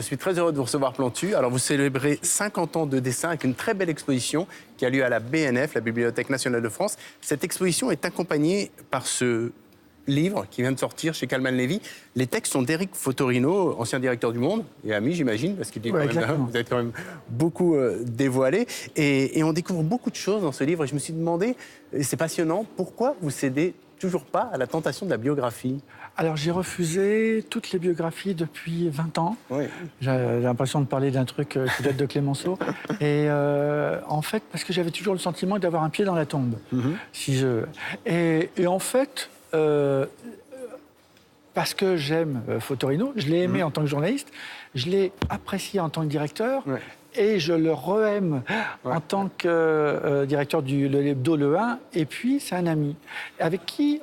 Je suis très heureux de vous recevoir Plantu. Alors, vous célébrez 50 ans de dessin avec une très belle exposition qui a lieu à la BNF, la Bibliothèque nationale de France. Cette exposition est accompagnée par ce livre qui vient de sortir chez Calman Levy. Les textes sont d'Éric Fotorino, ancien directeur du Monde, et ami, j'imagine, parce qu'il est Ouais, vous êtes quand même beaucoup dévoilé. Et on découvre beaucoup de choses dans ce livre. Et je me suis demandé, et c'est passionnant, pourquoi vous cédez toujours pas à la tentation de la biographie? Alors, j'ai refusé toutes les biographies depuis 20 ans. Oui. J'ai l'impression de parler d'un truc qui date de Clémenceau. Et en fait, parce que j'avais toujours le sentiment d'avoir un pied dans la tombe. Et en fait, parce que j'aime Fotorino, je l'ai aimé en tant que journaliste, je l'ai apprécié en tant que directeur. Ouais. Et je le re-aime en tant que directeur de l'hebdo Le 1. Et puis, c'est un ami avec qui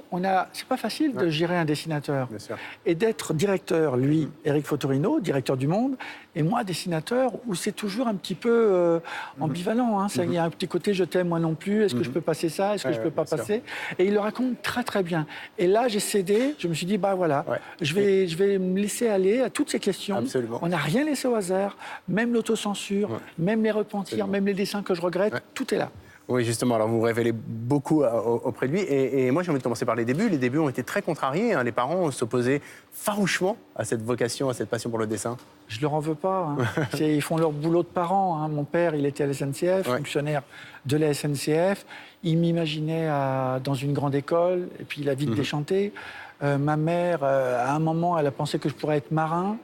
c'est pas facile de gérer un dessinateur. Bien sûr. Et d'être directeur, lui, Éric Fotorino, directeur du Monde, et moi, dessinateur, où c'est toujours un petit peu ambivalent. Hein. Il y a un petit côté, je t'aime, moi non plus. Est-ce que je peux passer ça? Est-ce que je peux pas passer? Et il le raconte très, très bien. Et là, j'ai cédé. Je me suis dit, bah voilà, je vais me laisser aller à toutes ces questions. Absolument. On n'a rien laissé au hasard, même l'autocensure, même les repentirs, même les dessins que je regrette, tout est là. Oui, justement. Alors, vous révélez beaucoup auprès de lui. Et moi, j'ai envie de commencer par les débuts. Les débuts ont été très contrariés. Hein. Les parents s'opposaient farouchement à cette vocation, à cette passion pour le dessin. Je leur en veux pas. Hein. Ils font leur boulot de parents. Hein. Mon père, il était à la SNCF, fonctionnaire de la SNCF. Il m'imaginait dans une grande école, et puis il a vite déchanté. Ma mère, à un moment, elle a pensé que je pourrais être marin.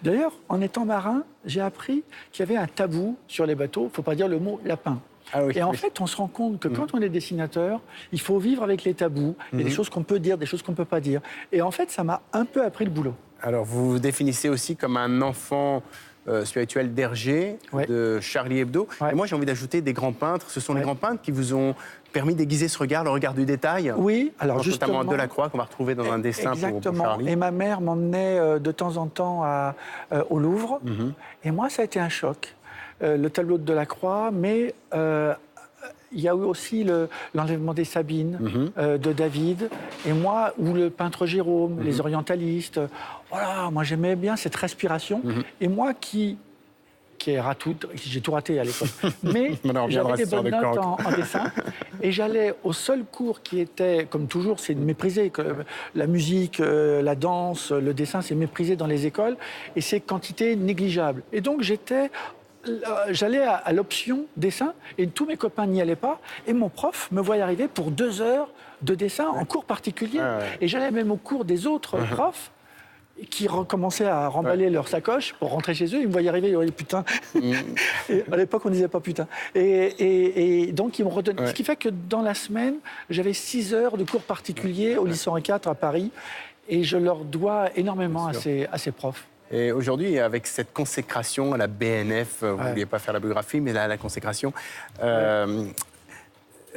D'ailleurs, en étant marin, j'ai appris qu'il y avait un tabou sur les bateaux. Il ne faut pas dire le mot lapin. Ah oui, et en fait, on se rend compte que quand on est dessinateur, il faut vivre avec les tabous. Il y a des choses qu'on peut dire, des choses qu'on ne peut pas dire. Et en fait, ça m'a un peu appris le boulot. Alors, vous vous définissez aussi comme un enfant spirituel d'Hergé, de Charlie Hebdo. Et moi, j'ai envie d'ajouter des grands peintres. Ce sont les grands peintres qui vous ont permis d'aiguiser ce regard, le regard du détail. Oui, alors justement... Notamment Delacroix, qu'on va retrouver dans un dessin pour Charlie. Et ma mère m'emmenait de temps en temps au Louvre. Et moi, ça a été un choc. Le tableau de Delacroix, mais il y a eu aussi l'enlèvement des Sabines de David, et moi, ou le peintre Jérôme, les orientalistes. Voilà, moi j'aimais bien cette respiration. Et moi j'ai tout raté à l'école, mais j'avais des bonnes notes en dessin, et j'allais au seul cours qui était, comme toujours, c'est méprisé, la musique, la danse, le dessin, c'est méprisé dans les écoles, et c'est quantité négligeable. Et donc j'allais à l'option dessin, et tous mes copains n'y allaient pas, et mon prof me voyait arriver pour 2 heures de dessin en cours particulier. Et j'allais même au cours des autres profs qui recommençaient à remballer leur sacoche pour rentrer chez eux. Ils me voyaient arriver, ils disaient putain. Et à l'époque, on ne disait pas putain. Et donc, ils me redonnaient. Ce qui fait que dans la semaine, j'avais 6 heures de cours particuliers au lycée Henri IV à Paris, et je leur dois énormément à ces profs. Et aujourd'hui, avec cette consécration à la BNF, vous ne vouliez pas faire la biographie, mais là, la consécration,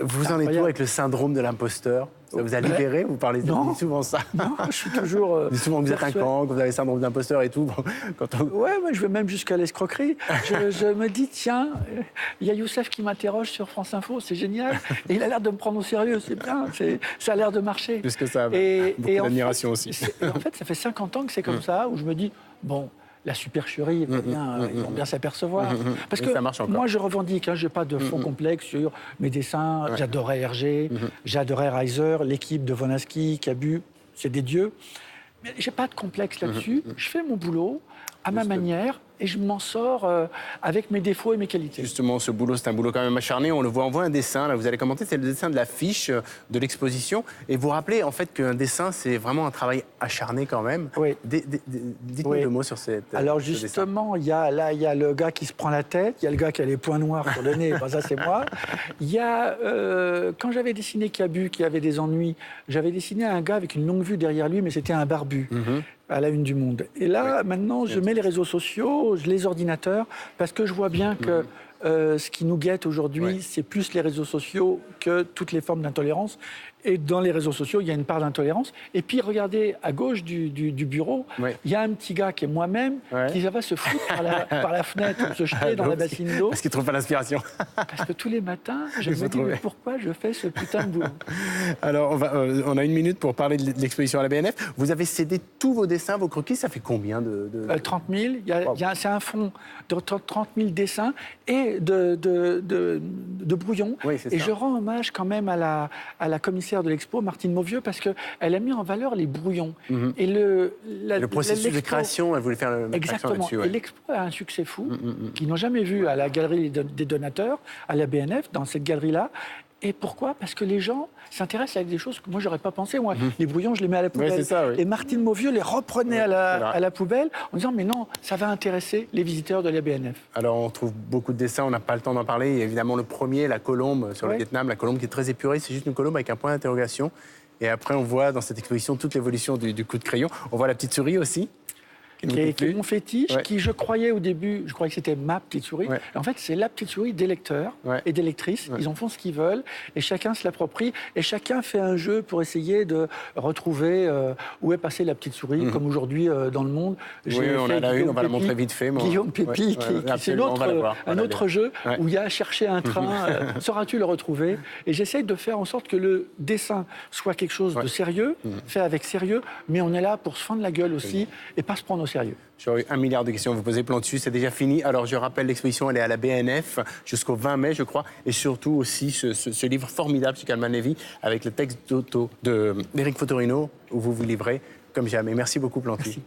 vous en êtes où avec le syndrome de l'imposteur? Ça vous a libéré? Vous parlez souvent ça. Non, je suis toujours... Vous dites souvent que vous êtes un cancre, que vous avez le syndrome d'imposteur et tout. Ouais, moi, je vais même jusqu'à l'escroquerie. Je me dis, tiens, il y a Youssef qui m'interroge sur France Info, c'est génial. Et il a l'air de me prendre au sérieux, c'est bien, ça a l'air de marcher. Plus que ça, beaucoup d'admiration aussi. En fait, ça fait 50 ans que c'est comme ça, où je me dis, bon... La supercherie, ils vont bien s'apercevoir. Parce que moi, je revendique, je n'ai pas de fond complexe sur mes dessins. J'adorais Hergé, j'adorais Reiser, l'équipe de Wonaski, Cabu, c'est des dieux. Mais je n'ai pas de complexe là-dessus. Je fais mon boulot à ma manière, et je m'en sors avec mes défauts et mes qualités. Justement, ce boulot, c'est un boulot quand même acharné. On le voit, on voit un dessin, là, vous allez commenter, c'est le dessin de l'affiche de l'exposition. Et vous rappelez, en fait, qu'un dessin, c'est vraiment un travail acharné quand même. Oui. Dites-moi 2 mots sur cette... Alors justement, il y a le gars qui se prend la tête, il y a le gars qui a les points noirs sur le nez, ça c'est moi. Il y a, quand j'avais dessiné Cabu, qui avait des ennuis, j'avais dessiné un gars avec une longue vue derrière lui, mais c'était un barbu. À la une du Monde. Et là, maintenant, je mets les réseaux sociaux, les ordinateurs, parce que je vois bien que ce qui nous guette aujourd'hui, c'est plus les réseaux sociaux que toutes les formes d'intolérance. Et dans les réseaux sociaux, il y a une part d'intolérance. Et puis, regardez, à gauche du bureau, il y a un petit gars qui est moi-même, qui va se foutre par la fenêtre ou se jeter dans la bassine d'eau. Parce qu'il ne trouve pas l'inspiration. Parce que tous les matins, je me dis, mais pourquoi je fais ce putain de boulot? Alors, on a 1 minute pour parler de l'exposition à la BNF. Vous avez cédé tous vos dessins, vos croquis, ça fait combien de... 30 000. C'est un fonds de 30 000 dessins et de brouillons. Oui, c'est ça. Et je rends hommage quand même à la commissaire de l'expo, Martine Mauvieux, parce qu'elle a mis en valeur les brouillons. Et le processus de création, elle voulait faire le exactement. Là-dessus, et l'expo a un succès fou, qu'ils n'ont jamais vu à la galerie des donateurs, à la BNF, dans cette galerie-là. Et pourquoi? Parce que les gens s'intéressent à des choses que moi, j'aurais pas pensé. Moi, les brouillons, je les mets à la poubelle. C'est ça, oui. Et Martine Mauvieux les reprenait à la poubelle en disant, mais non, ça va intéresser les visiteurs de la BNF. Alors, on trouve beaucoup de dessins, on n'a pas le temps d'en parler. Il y a évidemment le premier, la colombe sur le Vietnam, la colombe qui est très épurée. C'est juste une colombe avec un point d'interrogation. Et après, on voit dans cette exposition toute l'évolution du coup de crayon. On voit la petite souris aussi. Qui est mon fétiche, qui je croyais au début, je croyais que c'était ma petite souris. En fait, c'est la petite souris des lecteurs et des lectrices. Ils en font ce qu'ils veulent et chacun se l'approprie et chacun fait un jeu pour essayer de retrouver où est passée la petite souris, comme aujourd'hui dans le monde. Oui, on a la une, on va la montrer vite fait. Guillaume Pépi, c'est un autre jeu où il y a à chercher un train, sauras-tu le retrouver? Et j'essaye de faire en sorte que le dessin soit quelque chose de sérieux, fait avec sérieux, mais on est là pour se fendre la gueule aussi et pas se prendre au sérieux. J'aurais 1 milliard de questions à vous poser, Plantu, c'est déjà fini. Alors je rappelle, l'exposition, elle est à la BNF jusqu'au 20 mai, je crois, et surtout aussi ce livre formidable chez Calman Levy avec le texte d'Éric Fotorino, où vous vous livrez comme jamais. Merci beaucoup, Plantu. Merci.